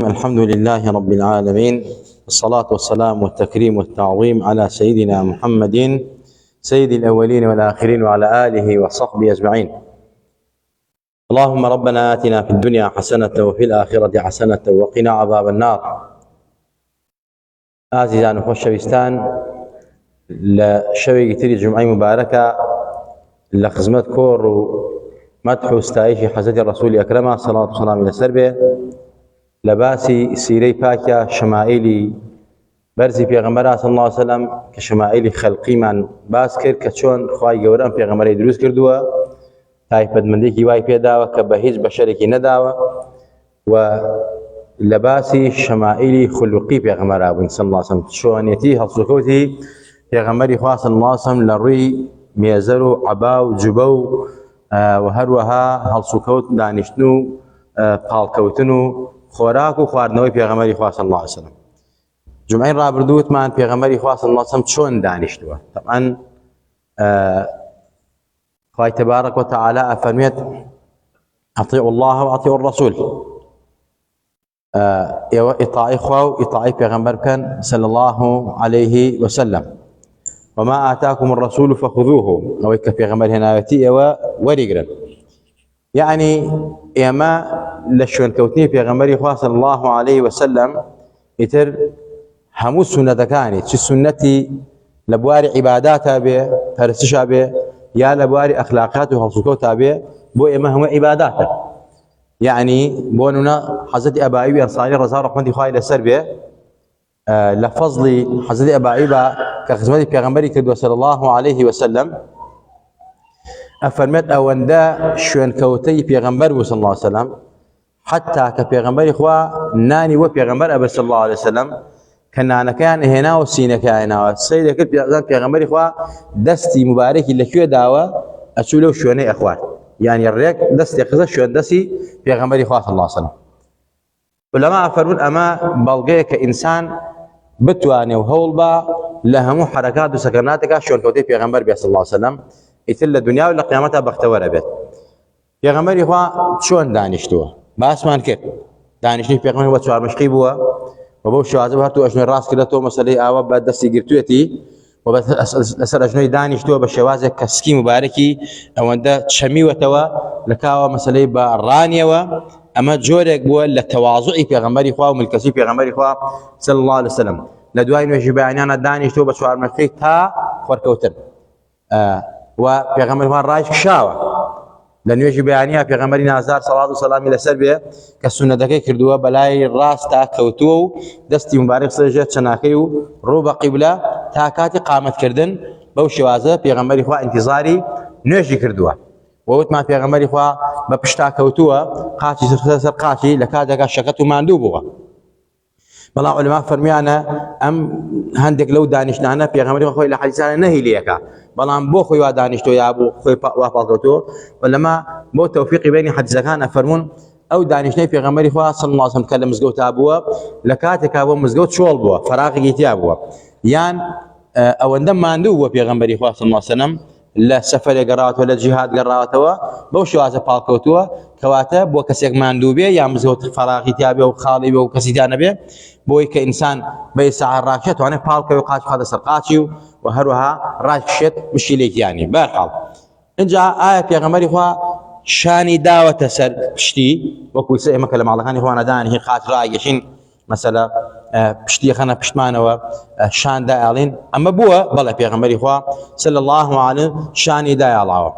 الحمد لله رب العالمين، الصلاة والسلام والتكريم والتعظيم على سيدنا محمد سيد الأولين والآخرين وعلى آله وصحبه أجمعين. اللهم ربنا آتنا في الدنيا حسنة وفي الآخرة حسنة وقنا عذاب النار. عزيزان خوشويستان، لشوي تري جمعة مباركة لخدمة كور ومدح واستعيش حضرة الرسول أكرمه صلى الله عليه وسلم إلى سربه لباسي سيري باكا شمائلي برزي پیغمبر صلى الله عليه وسلم كشمائلي خلقي من باس كر كچون خواهي گورم پیغمبر دروس کردوه تایفت مندی کی وای پیدا و کبهیج بشری کی نداوه و لباسي شمائلي خلقي پیغمبر ابو صلى الله عليه وسلم شوانيتي حصوكوتي پیغمبر خاص صلى الله عليه وسلم لروي ميزرو عباو جبو وهروها حصوكوت دانشنو پالکوتنو خوراک و خواردنەوەی پێغەمبەری خوا صلی الله علیه وسلم. جمعەی ڕابردووتمان پێغەمبەری خوا صلی الله علیه وسلم چۆن دانیشتووە. طبعا خوای تبارك وتعالى أفرميت أطيعوا الله وأطيعوا الرسول. إطاعي خوا وإطاعي پیغمبر كان صلى الله عليه وسلم. وما آتاكم الرسول فخذوه أو كبيغمبر هنا ورقرا. يعني إما لشون كوتني پیغمبری خوا صلی الله عليه وسلم يتر همو سنة كانت شي سنتي لبواري عباداتها به فرسشها به يا لبواري أخلاقاته وخصوصاتها به بو إما هم عباداتها. يعني بوننا حضرت أبا أيوب الأنصاري رضي الله عنه خايل سر به لفضل حضرت أبا أيوب كخدمة پیغمبری كدو صلى الله عليه وسلم أفرمت أوندا شون كوتي پیغمبر صلى الله عليه وسلم حتى كبيغمبر إخوة ناني وبيغمبر أبي صلى الله عليه وسلم كان كان هنا وسينا كان هنا السيد كل بيغمبر إخوة دستي مبارك اللي كيو دعوة أسولو شوني إخوان يعني الريك دستي خذ شون دستي بيغمبر إخوة صلى الله عليه وسلم. علماء فرمون أما بلغي كإنسان بتواني وهولبا لهم حركات وسكناتك شون كوتي بيغمبر صلى الله عليه وسلم يتل الدنيا ولا قيامتها بختور بيت. بيغمبر إخوة شون دانشتوه باسمان كيف دانشني پیغمبر و چوار مشقي بوا و بو شوازه هرتو اشنو راس كده تو مساله اوا بعد دستي گرتويتي و بس اسر اشنو دانشتو بشوازه كسكي مباركي او انده تشمي وتوا لكاوا مساله برانيه و اما جورك بوا لتواضعي پیغمبر اخوا وملكسي پیغمبر اخوا صلى الله عليه وسلم لدواين وجباني انا دانشتو بشوار مشقي تا خوركوتن و پیغمبر اخوا رايش شاوه لأن يجي بيانيها في غمر نازار صلاة والسلام إلى سربية كالسنة دكي كردوها بلاي الراس تاكوتو دستي مبارك سجد شناكيو روبا قبلة تاكاتي قامت كردن بوشي وازا في غمر إخوة انتظاري نيجي كردوها ووت ما في غمر إخوة ببشتاكوتوها قاتي سر قاتي لكادك شكتو ماندوبوها. بلا علماء فرميانا ام هندك لو دانشنا في غمر خوي لحديثنا نهي ليك بلان بو خوي دانشتو يا ابو خوي وافقتو ولما بو توفيق بين حديث كان فرمون او دانشنا في غمر خوا صلى الله عليه وسلم كلم مزغوت ابو لكاتك ابو مزغوت شول بو فراغ جيتي ابو يان او عندما ماندو في غمر خوا صلى الله عليه وسلم لا سفر قرات ولا جهاد قراتوا بو شوازه بالكوتوا كواتب وكسيك ماندوبيه يا مزغوت فراغ تيابي وخالي وكسيدان به بوي كإنسان بيسعى الراكشت وأنا بالك وقاش هذا سرقاتي وهروها راكشت مشي ليك يعني بارحال إن جاء آية في غمري خوا شاني دعوة سر بشتي وكوي سئ مكلم الله كان إخوانا داني هي قاش رايشين مثلا بشتي خنا بشتمانه شان داعلين أما بوا بلا في غمري خوا صلى الله عليه شاني داعل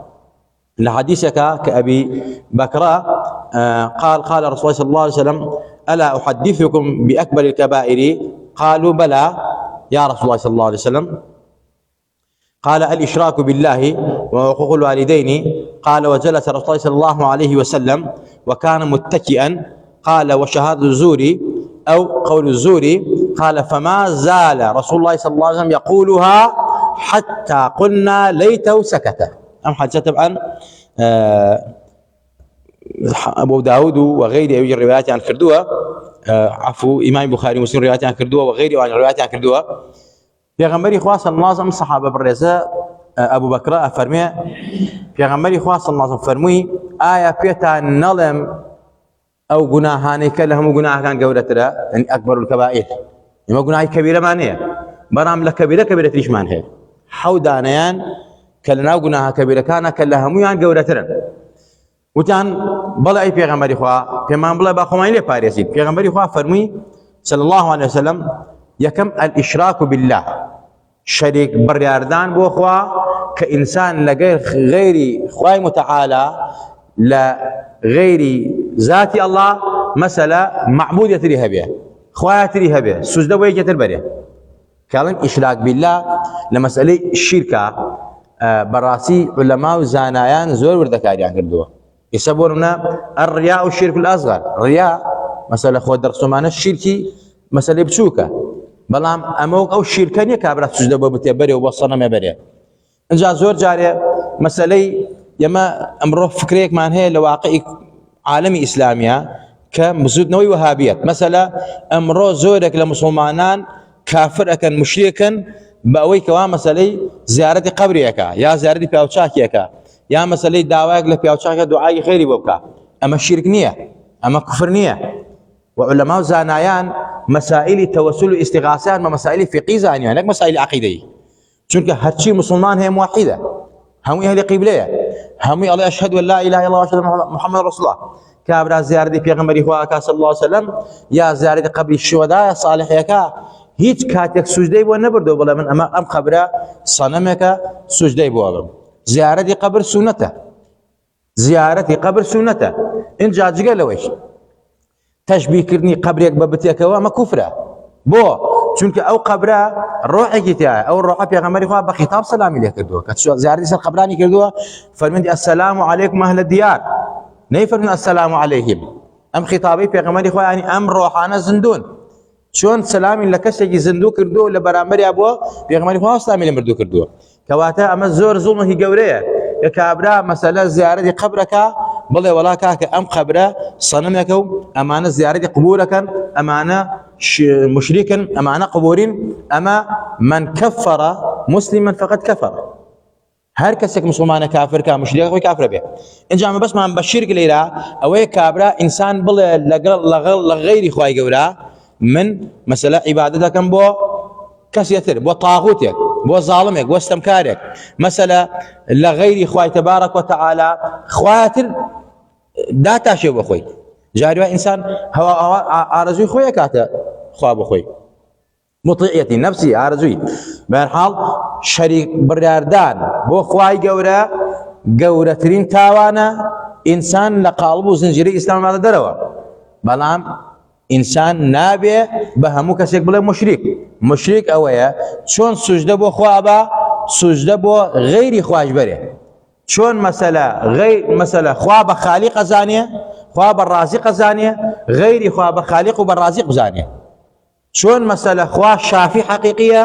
الحديثك كأبي بكر قال رسول الله صلى الله عليه وسلم ألا أحدثكم بأكبر الكبائر قالوا بلى يا رسول الله صلى الله عليه وسلم قال الإشراك بالله وحقوق الوالدين قال وجلس رسول الله صلى الله عليه وسلم وكان متكئا قال وشهادة الزور أو قول الزور قال فما زال رسول الله صلى الله عليه وسلم يقولها حتى قلنا ليته سكت. أم حدث طبعا أبو داود وغيره يوجد روايات عن كردوها عفو إمام بخاري ومسلم روايات عن كردوها وغيره عن روايات عن كردوها. پیغمبری خوا صلی الله علیه وسلم صحابه برزه ابو بکر افرمی پیغمبری خوا صلی الله علیه وسلم فرموی آیا پیتا نلم او گوناهانی کە لە هەموو گوناهەکان گەورەترە، يعني اكبر الكبائر، ئێمە گوناهی کەبیرەمان هەیە، بەڵام لە کەبیرەتریشمان هەیە، حەو دانەیان کە لە ناو گوناهە کەبیرەکانە کە لە هەموویان گەورەترن. وتیان بەڵێ ئەی پێغەمبەری خوا، پێمان بڵێ با خۆمان لێ پارێزین. پێغەمبەری خوا فەرمووی صلی الله عليه وسلم یەکەم الئشراک بالله، شەریک بڕیاردان بۆ خوا کە ئینسان لەگەڵ غەیری خوای متعالە لە غەیری ذاتی الله مەسەلە معبودێتری هەبێ، خوایەتری هەبێ، سوجدە بۆ یەکێتر بەرێ. کاڵن ئیشراک بالله لە مەسئلەی شیرکە بەڕاستی عولەما و زانایان زۆر وردەکاریان کردووە. ئێستا بۆ نمونە الریا و شیرک الأصغر، ڕیا مەسەلە خۆ دەرسۆمانە شیرکی مەسەلەی بچووکە، بەڵام ئەمە ئەو شیرکە نییە کابرا سوجدە بۆ بتێ بەرێ و بۆ سەنەمێ بەرێ. اینجا زۆر جارێ مەسەلەی ئێمە ئەمڕۆ فکرێکمان هەیە لە واقعی عالەمی ئیسلامیە کە زودنەوەی وهابیەت. مەسەلە ئەمڕۆ زۆرێک لە مسلمانان کافر ئەکەن، مشریکن بە ئەوەی کەوا مەسەلەی زیارەتی قەبرێکە یا زیارەتی پیاوچاکێکە یا مەسەلەی داوایەک لە پیاوچاکە دوعای خێری بۆ بکە. ئەمە شیرک نییە، ئەمە کوفر نییە. وعلەما و زانایان مەسائلی تەوەسل و ئیستیغاسەیان بە مەسائلی فقهی زانیان، نەک مەسائلی عەقیدەی، چونکە هەرچی مسلمان هەیە موحیدە، هەمووی ئەهلی قیبلەیە، هەمووی ئەڵێ ئەشهەدو ئەن لا ئیلاهە ئیلا الله وأشهد أن محمد رسول الله. کابرا زیارەتی پێغەمبەری خوا ئەکا صلی الله علیه وسلم یا زیارەتی قەبری شوهەدایە صالحێکە، هیچ کاتێک سوجدەی بۆ نەبردەوە بڵێ من ئەم قەبرە سەنەمێکە سوجدەی بۆ بم. زیارەتی قەبر سونەتە، زیارەتی قەبر سونەتە. اینجا جگە لەوەیش تەشبیهکردنی قەبرێک بە بتێکەوە ئەمە کوفرە. بۆ؟ چونکە ئەو قەبرە ڕۆحێکی تایە، ئەو ڕۆحە پێغەمبەری خوا بە خیتاب سەلامی لێ کردووە، کە زیارەتی سەر قەبرانی کردووە فەرمووی السلام عەلەیکم ئەهل الدیار، نەیفەرمووی السلام عەلەیهم. ئەم خیتابەی پێغەمبەری خوا یعنی ئەم ڕۆحانە زیندوون. چۆن سەلامی لە کەسێکی زیندوو کردووە لە بەرامبەریا بووە پێغەمبەری خوا سەلامی لێ مردوو کردووە. کەواتە ئەمە زۆر زوڵمێکی گەورەیە کە کابرا مەسەلە زیارەتی قەبرەکە بڵێ وەڵا کاکە ئەم قەبرە سەنەمێکە و ئەمانە زیارەتی قبورەکەن، ئەمانە مشریکن، ئەمانە قبورین، ئەمە من کەفەرە مسلماً فقط کەفەرە. هەر کەسێک مسلمانە کافرکە مشریکە خۆی کافرە بێ. اینجا ئەمە بەسمان بە شیرک لێرە ئەوەیە کابرا ئینسان بڵێ لەگەڵ لە غەیری خوای گەورە من مەسەلە عیبادەت دەکەم بۆ کەسێتر، بۆ تاغوتێک، بۆ زاڵمێک، بۆ ستەمکارێک، مەسەلە لە غەیری خوای تەبارەک وتەعالا خوایەتر داتاشێ بۆ خۆی. جاری وا ئینسان هەوا ئارەزووی خۆی ئەکاتە خوا بۆ خۆی، مطیعەتی نەفسی ئارەزووی. بەهەرحاڵ شەریک بڕیاردان بۆ خوای گەورە گەورەترین تاوانە ئینسان لە قاڵب و زنجیرەی ئیسلام مادە دەرەوە. بەڵام ئینسان نابێ بە هەموو کەسێک بڵێ مشریک. مشریک ئەوەیە چۆن سوجدە بۆ خوا بە سوجدە بۆ غەیری خوای بەرێ. چۆن مەسەلە خوا بە خالیق ئەزانێ، خوا بە رازق ئەزانێ، غەیری خوا بە خالیق و بە رازق بزانێ. چۆن مەسەلە خوا شافی حەقیقیە،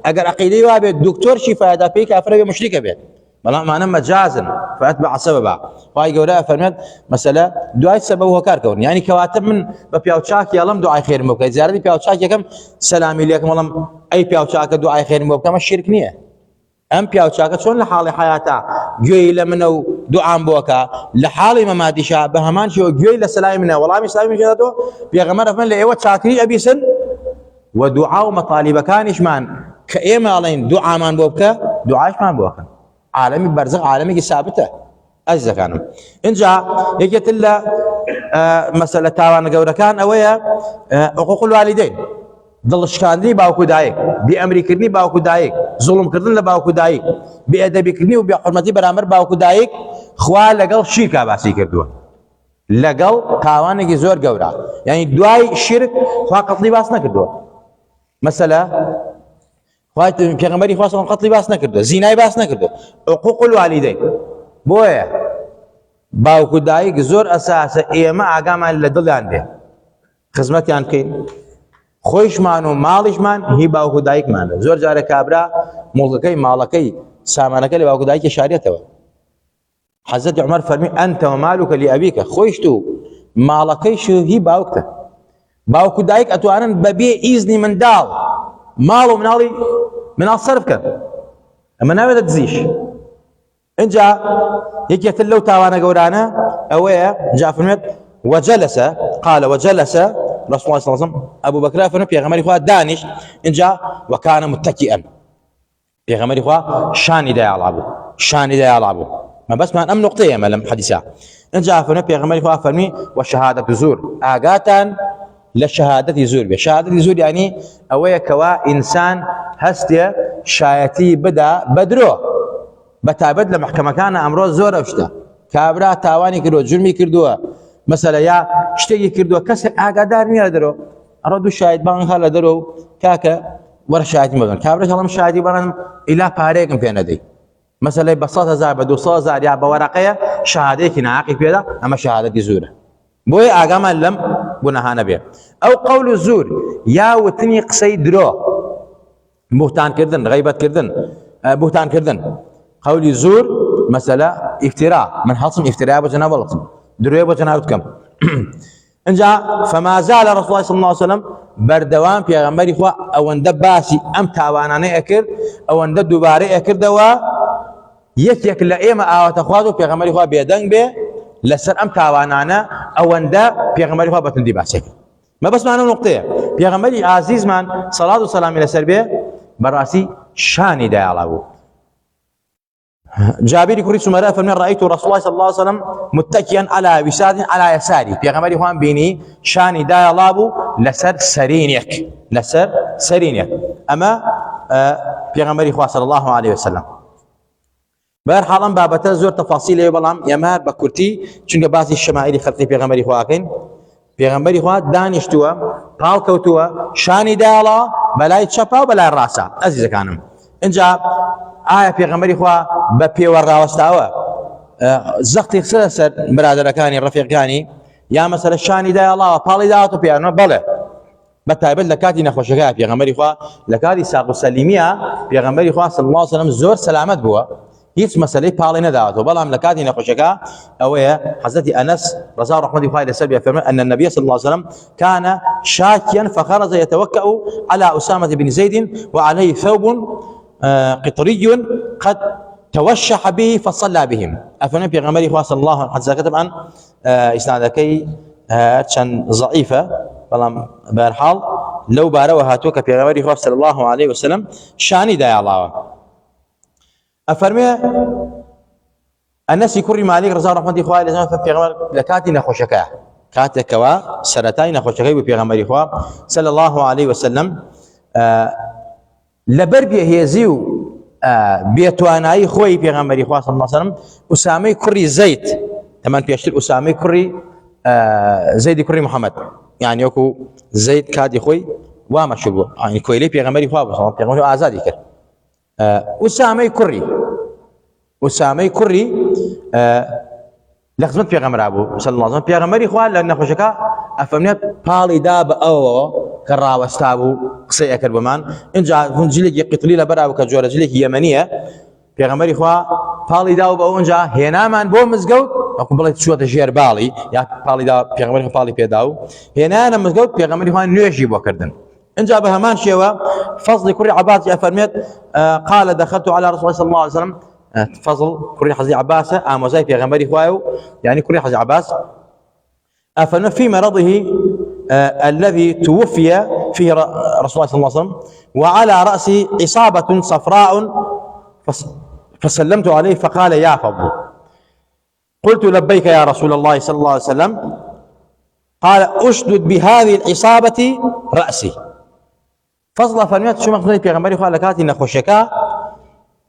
ئەگەر عەقیدەی وا بێت دکتۆر شیفادا پێی کافرە بێ مشریکە بێت. بەڵام ئەمانە مەجازن فەأتبع سەبەبا. خوای گەورە فەرمێت مەسەلە دوای سەبەب هۆکارکەون، یعنی کەواتە من بە پیاوچاکی ئەڵم دوعای خێرم بۆ بکەیت، زیارەتی پیاوچاکێکم سەلامی لێکم ئەڵم ئەی پیاوچاکە دوعای خێرم بۆ بکە، ئەمە شیرک نییە. ئەم پیاوچاکە چۆن لە حاڵی حیاتە گوێی لە منە و دوعام بۆکە، لە حاڵی مەماتیشە بە هەمان شێوە گوێی لە سەلامی منە وەڵامی سەلامی ژێنێتەوە. پێغەمبەر فەرمێ لە ئێوە چاکری ئەبیسن و دوعا و مەطالیبەکانیشمان کە ئێمە ئەڵێن دوعامان بۆ بکە دوعاشمان بۆ بکەن. عالمی بەرزق عالمێکی سابتە. ئەزیزەکانم اینجا یەکێتر لە مەسەلە تاوانە گەورەکان ئەوەیە حقوق الوالدین، دڵشکاندنی باوکو دایک، بێئەمریکردنی باوکو دایک، زوڵمکردن لە باوکو دایک، بێئەدەبیکردنی و بێحورمەتی بەرامبەر باوکو دایک. خوا لەگەڵ شیرکا باسی کردووە، لەگەڵ تاوانێکی زۆر گەورە. یعنی دوای شیرک خوا قەتڵی باس نەکردووە. مەسەلە خوای پێغەمبەری خوا سەڵام قەتڵی باس نەکردووە، زینای باس نەکردووە. حقوق الوالدین بۆیە باوکو دایک زۆر ئەساسە ئێمە ئاگامان لە دڵیان بێ، خزمەتیان بکەین، خۆیشمان و ماڵیشمان هی باوکو دایکمانە. زۆر جارە کابرا مڵکەکەی ماڵەکەی سامانەکە لە باوکو دایکی شارێتەوە. حەزرەتی عومەر فەرمی ئەنتە ومالوکە لئەبیکە، خۆیشت و ماڵەکەیش هی باوکتە. باوکو دایک ئەتوانن بەبێ ئیزنی منداڵ ماڵ و مناڵ سەرف بکەن، ئەمە ناوێتە دزیش. اینجا یەکێتر لەو تاوانە گەورانە ئەوەیە جا فەرمێت وجلس قال وجلس رسول الله صلى الله عليه وسلم ابو بكر فنو بيغمر اخوا دانش ان جاء وكان متكئا بيغمر اخوا شان دا يلعبوا شان دا يلعبوا ما بس ما ام نقطه ما لم حديثا ان جاء فنو بيغمر اخوا فرمي وشهاده زور اغاتان لشهاده زور بشهاده زور يعني اويا كوا انسان هستي شايتي بدا بدرو بتابد لمحكمه كان امر زور افشتا كابرا تاواني كردو جرمي كردو مثلا يا شتي كردو كسر اغادار ني درو اردو شاهد بان خاله درو كاكا ور شاهد مغن كابرا كلام شاهدي بان الى باريكم في ندي مثلا بساطه زار بدو صار يا بورقيه شهادتي ناقي كذا اما شهاده زوره بوي اغام لم بنها نبي او قول الزور يا وتني قصي درو بهتان كردن غيبه كردن بهتان كردن قول الزور مثلا افتراء من حصم افتراء بجناب الله درو بجناب كم ان جاء فما زال رسول الله صلى الله عليه وسلم بردوان في غمر اخوا او ان دباسي ام تاوانانه اكر او ان دوباره اكر دوا يك لايما او تخواتو في غمر اخوا بيدنگ به لسر ام تاوانانه او ان دا في غمر اخوا بتندي باسك ما بس معنا نقطه في غمر عزيز من صلاه والسلام الى سربه براسي شان دا يلاو جابر كري سمراء فمن رأيت رسول الله صلى الله عليه وسلم متكئا على وساد على يساري في غمر اخوان بيني شاني دا يلابو لسر سرينيك لسر سرينيك اما في غمر اخوان صلى الله عليه وسلم بار حالم بابته زور تفاصيل بلام يمار بكرتي چونك بعض الشمائل خلقي في غمر اخوان في غمر اخوان دانشتوا قال كوتوا شاني دا يلا بلاي تشپا وبلاي راسا عزيز كانم انجا آية في غمر اخوان بپي وراوستاوا زختي خسر برادركاني رفيقاني يا مثلا شاني دا الله بالي داتو بيانو بله بتايبل لكاتي نخوشكا في غمر اخوان لكاتي ساق سليميه في غمر اخوان صلى الله عليه وسلم زور سلامت بوا هيڅ مسئله بالي نداتو بلام لكاتي نخوشكا او حضرت انس رضي الله عنه قال سلبي فرمى ان النبي صلى الله عليه وسلم كان شاكيا فخرج يتوكأ على اسامه بن زيد وعليه ثوب قطري قد توشح به فصلى بهم افنى في غمر اخوان صلى الله عليه وسلم كتب عن اسنادكي كان ضعيفه بلام بارحال لو باروها توك في غمر اخوان صلى الله عليه وسلم شاني دا الله افرمي الناس يكرم عليك رضا رحمه اخوان في غمر لكاتي نخوشكا كاتكوا سرتاي نخوشكا في غمر اخوان صلى الله عليه وسلم لبربيه هيزيو بيتواناي خوي في غمر اخوان صلى الله عليه وسلم اسامه كري زيد تمام بيشتر اسامه كري زيد كري محمد يعني يكو زيد كادي خوي وما شبو يعني كويلي في غمر اخوان صلى الله عليه وسلم ازادي كر اسامه كري لخدمت في غمر ابو صلى الله عليه وسلم في غمر اخوان لان خوشكا افهمنا بالي داب او كراوستابو قصي اكل بمان ان جاء فنجلك قتليله برا كجورجلك يمنيه في غمر اخوا بالي داو بو ان جاء هنا من بو مزقو اكو بليت شو تجير بالي يا بالي دا في غمر بالي بيداو هنا انا مزقو في غمر اخوا نيجي بوكردن ان جاء بهمان شيوا فضل كري عباس يا فرميت قال دخلت على رسول الله صلى الله عليه وسلم فضل كري حزي عباس اموزاي في غمر اخوا يعني كري حزي عباس افن في مرضه الذي توفي فيه رسول الله صلى الله عليه وسلم وعلى رأسه إصابة صفراء فسلمت عليه فقال يا فضل قلت لبيك يا رسول الله صلى الله عليه وسلم قال أشدد بهذه الإصابة رأسي فضل فرميت شو مقصود بيغمبري خو لكاتي نخوشكا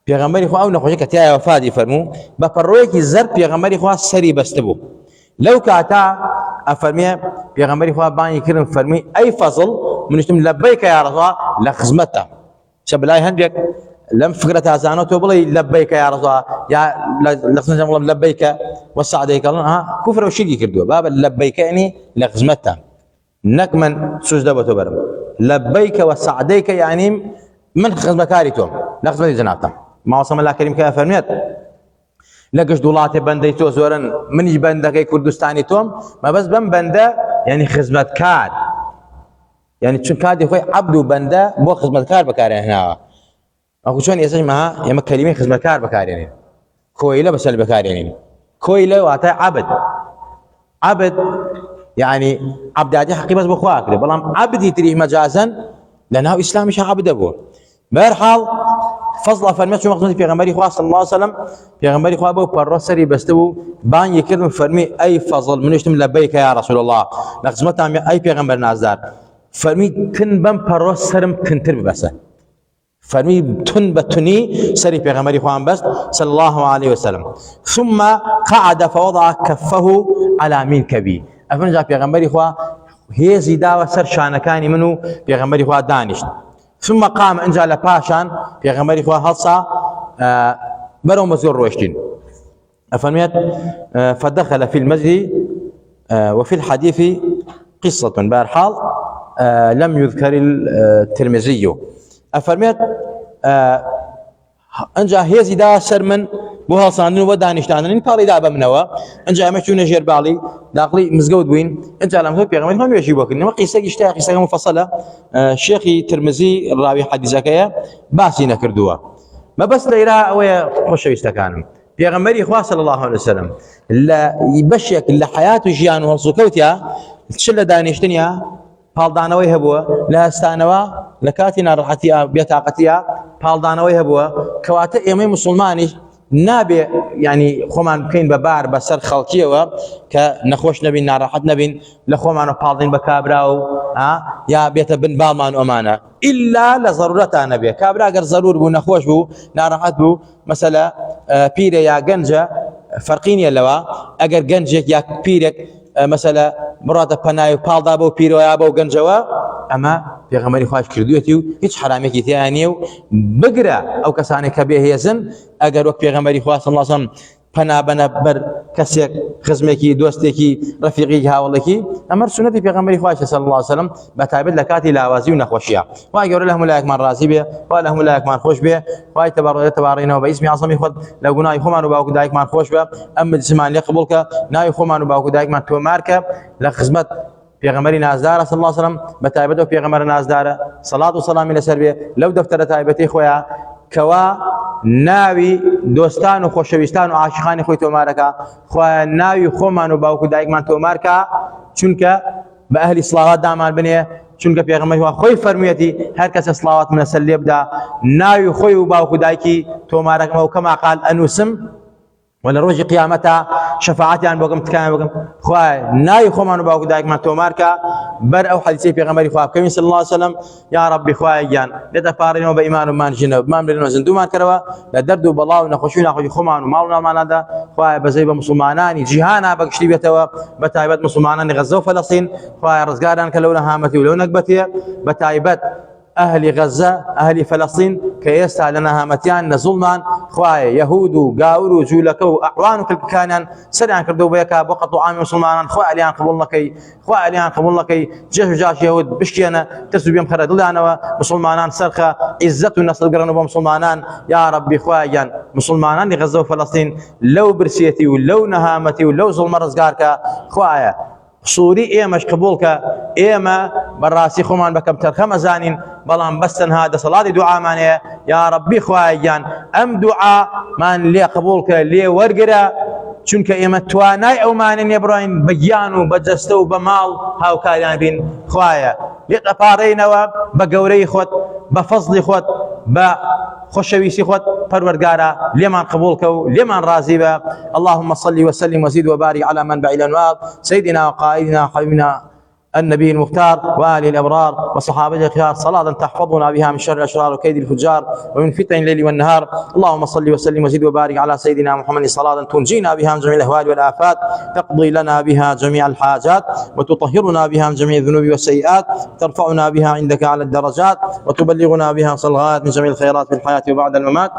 بيغمبري خو او نخوشكا تيا وفادي فرمو بفرويك زر بيغمبري خو سري بستبو لو كاتا افرمي بيغمبري خو باني كرم فرمي اي فضل من اشتم لبيك يا رسول الله لخزمته شبلاي هندك لم فكرتها زانته بلي لبيك يا رسول الله يا لخزمته والله لبيك وسعديك الله كفر وشيكي كردو باب لبيك يعني لخزمته نكمن سجدبته برم لبيك وسعديك يعني من خزمكاريتهم لخزمه زناتهم ما وصل الله كريم كيف فرميت لقش دولات بنديتو زورن من بندك كردستاني توم ما بس بنده يعني خزمتكار يعني چون كادي خوي عبد بنده بو خزمتكار بكار هنا اكو شلون يسمع معها يا كلمه خزمتكار بكار يعني كويله بس اللي بكار يعني كويله واتا عبد يعني عبداتي حقي بس بخواك بلام عبدي تريه مجازا لانه اسلامي شا عبد ابو بهرحال فضل فرمت شو مقصود في غمري خواه صلى الله عليه وسلم في غمري خواه بو بروسري بستو بان يكرم فرمي اي فضل من يشتم لبيك يا رسول الله لقسمتها اي في غمر نازدار فرمي تن بم بروسرم تنتر بس فرمي تن بتني سري في غمري خواه بس صلى الله عليه وسلم ثم قعد فوضع كفه على منكبي افنجا في غمري خواه هي زيدا سر شانكاني منه في غمري خواه دانش ثم قام انجا لباشان في غمري خواه هلصا برو مزور روشتين افرميت فدخل في المسجد وفي الحديث قصة بهرحال لم يذكر الترمذي افرميت انجا هيزي دا سرمن بو هلصاندن و دانشتاندن پاڵی دا بمنەوە انجا ئەمە چوونە ژێر باڵی داقڵی مزگەوت بووین انجا لەم پێغەمبەری خوا نوێژی بۆ کردن ئەمە قیسەی شتە قیسەکە مفەسەلە شێخی ترمزی ڕاوی حەدیثەکەیە باسی نەکردووە مەبەست لەیرا ئەوەیە خۆشەویستەکانم پێغەمبەری خوا صلی الله علیه وسلم لە بەشێک لە حەیات و ژیان و هەڵسوکەوتیا چ لە دانیشتنیا پاڵدانەوەی هەبووە لە هەستانەوە لە کاتی ناڕەحەتیە بێتاقەتیە پاڵدانەوەی هەبووە کەواتە ئێمەی موسڵمانیش نابێ يعني خۆمان بکەین بە بار بەسەر خەڵکیەوە کە نەخۆش نەبین ناڕەحەت نەبین لە خۆمان و پاڵدین بە کابرا و یا بێتە بن باڵمان ئەمانە ئیلا لە ضرورەتان نەبێ کابرا گەر ضرور بوو نەخۆش بوو ناڕەحەت بوو مەسەلە پیرە یا گەنجە فەرقی نییە لەوە ئەگەر گەنجێک یا پیرێک مەسەلە بڕاتە پەنای و پاڵدا بۆ پیرۆیا بۆ گەنجەوە ئەمە پێغەمبەری خوای کردوێتی و هیچ حرامێکی تێیان نییە و بگرە ئەو کەسانێک کە بێهێزن ئەگەر وەک پێغەمبەری خوا صلی الله علیه وسلم پەنا بەنە بەر کەسێک خزمێکی دۆستێکی ڕەفیقی هاوڵێکی ئەمە سنەتی پێغەمبەری خوای صلی الله علیه وسلم بەتایبەت لە کاتی لاوازی و نەخۆشیە خوای گەورە لە هەموو لایەکمان ڕازی بێ خوای لە هەموو لایەکمان خۆش بێ خوای تەبارەکەوتەبارەکەینەوە بە ئیسمی عەزەمی خۆت لە گوناهی خۆمان و باوکو دایکمان خۆش بە ئەم مجلسمان لێ قبوڵ کە ناوی خۆمان و باوکو دایکمان تۆمار کە لە خزمەت پێغەمبەری نازدارە صلی الله علیه وسلم بەتایبەت ئەو پێغەمبەرە نازدارە سەڵات و سەلامی لەسەر بێ لەو دەفتەرە تایبەتی خۆیان کەوا ناوی دۆستان و خۆشەویستان و عاشقانی خۆی تۆمارەکە خوایە ناوی خۆمان و باوکو دایکمان تۆمارکە چونکە بە ئەهلی سڵاوات دامان بنێ چونکە پێغەمبەری خوا خۆی فەرموویەتی هەر کەسە سڵاوات من لەسەر لێ بدا ناوی خۆی و باوکو دایکی تۆمارەکەمە و کەما قال ئەنووسم ولا روجي قيامتها شفاعتي عن بوكم تكامل بوكم خواه ناي خومان باوكو دايك ما توماركا بر او حديثي في غمري خواه كمين صلى الله عليه وسلم يا ربي خواه جان لتفارين وبإيمان ومان جنب ما مدرين وزندو ما كروا لدردو بلاو نخشونا خوي خومان ومالنا ما نادا خواه بزيب مسلماناني جهانا بقشتي بيتوا بتايبت مسلماناني غزة وفلسطين خواه رزقاران كلونا هامتي ولو نقبتي بتايبت أهل غزة أهل فلسطين كيستا لنا هامتيان ظلمان خواي يهود قاورو جولكو أعوان كل كان سريعا كردو بيكا بقطو عامي مسلمان خواي عليان قبول لكي خواي عليان قبول لكي جاش يهود بشكينا تسو بيهم خرد لنا مسلمان سرخة عزة النصر قرنوا بمسلمان يا ربي خواي مسلمان لغزة وفلسطين لو برسيتي ولو نهامتي ولو ظلم رزقارك خواي صوري إيماش قبولك إيما براسي خمان بكم ترخم زانين بلان بستن هذا صلاة دعاء مانيا يا ربي خوايان أم دعاء من لي قبولك لي ورقرا چونك إيما تواناي أو مانين يبراين بجيانو بجستو بمال هاو كاليان بين خوايا لقفارينوا بقوري خود بفضل خود خوشويسي خود پروردگارا لمن قبولك لمن راضي به اللهم صل وسلم وزد وبارك على منبع الانوار سيدنا وقائدنا حبيبنا النبي المختار وآله الأبرار وصحابته الخيار صلاة تحفظنا بها من شر الأشرار وكيد الفجار ومن فتن الليل والنهار اللهم صل وسلم وزد وبارك على سيدنا محمد صلاة تنجينا بها من جميع الأهوال والآفات تقضي لنا بها جميع الحاجات وتطهرنا بها من جميع الذنوب والسيئات ترفعنا بها عندك على الدرجات وتبلغنا بها صلغات من جميع الخيرات في الحياة وبعد الممات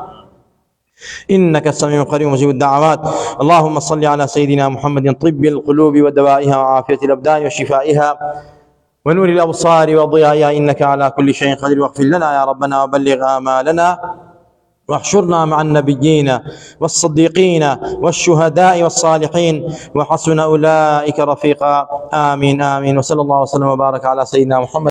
إنك السميع القريب مجيب الدعوات اللهم صل على سيدنا محمد طب القلوب ودوائها وعافية الأبدان وشفائها ونور الأبصار وضيائها إنك على كل شيء قدير واغفر لنا يا ربنا وبلغ آمالنا واحشرنا مع النبيين والصديقين والشهداء والصالحين وحسن أولئك رفيقا آمين آمين وصلى الله وسلم وبارك على سيدنا محمد